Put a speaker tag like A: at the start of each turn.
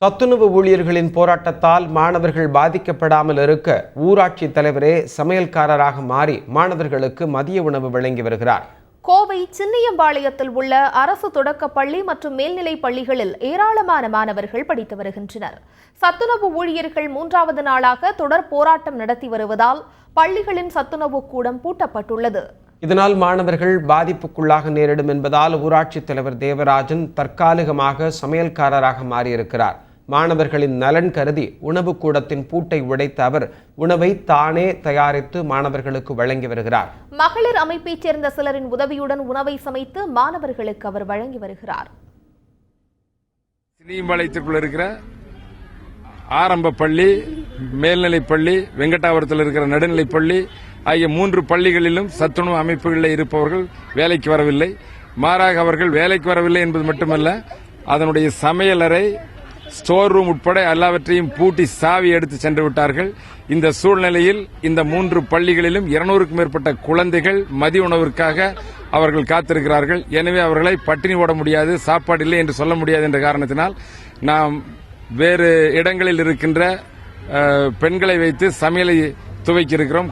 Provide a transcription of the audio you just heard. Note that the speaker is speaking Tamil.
A: சத்துணவு ஊழியர்களின் போராட்டத்தால் மாணவர்கள் பாதிக்கப்படாமல் இருக்க ஊராட்சி தலைவரே சமையல்காரராக மாறி மாணவர்களுக்கு மதிய உணவு வழங்கி வருகிறார்.
B: கோவை சின்னியம்பாளையத்தில் உள்ள அரசு தொடக்க பள்ளி மற்றும் மேல்நிலைப் பள்ளிகளில் ஏராளமான மாணவர்கள் படித்து வருகின்றனர். சத்துணவு ஊழியர்கள் 3வது நாளாக தொடர் போராட்டம் நடத்தி வருவதால் பள்ளிகளின் சத்துணவு கூடம் பூட்டப்பட்டுள்ளது.
A: இதனால் மாணவர்கள் பாதிப்புக்குள்ளாக நேரிடும் என்பதால் ஊராட்சி தலைவர் தேவராஜன் தற்காலிகமாக சமையல்காரராக மாறியிருக்கிறார். மாணவர்களின் நலன் கருதி உணவு கூடத்தின் பூட்டை உடைத்த அவர் உணவை தானே தயாரித்து மாணவர்களுக்கு வழங்கி வருகிறார்.
B: மகளிர் அமைப்பைச் சேர்ந்த சிலரின் உதவியுடன் உணவை சமைத்து மாணவர்களுக்கு அவர் வழங்கி வருகிறார்.
C: சின்னியம்பாளையத்திற்குள்ள இருக்கிற ஆரம்ப பள்ளி, மேல்நிலைப் பள்ளி, வெங்கடாபுரத்தில் இருக்கிற நடுநிலைப் பள்ளி ஆகிய 3 பள்ளிகளிலும் சத்துணவு அமைப்புகளில் இருப்பவர்கள் வேலைக்கு வரவில்லை. மாறாக அவர்கள் வேலைக்கு வரவில்லை என்பது மட்டுமல்ல, அதனுடைய சமையலறை, ஸ்டோர் ரூம் உட்பட எல்லாவற்றையும் பூட்டி சாவி எடுத்து சென்று விட்டார்கள். இந்த சூழ்நிலையில் இந்த 3 பள்ளிகளிலும் 200க்கும் மேற்பட்ட குழந்தைகள் மதிய உணவிற்காக அவர்கள் காத்திருக்கிறார்கள். எனவே அவர்களை பட்டினி போட முடியாது, சாப்பாடு இல்லை என்று சொல்ல முடியாது என்ற காரணத்தினால் நாம் வேறு இடங்களில் இருக்கின்ற பெண்களை வைத்து சமையலை துவக்கி இருக்கிறோம்.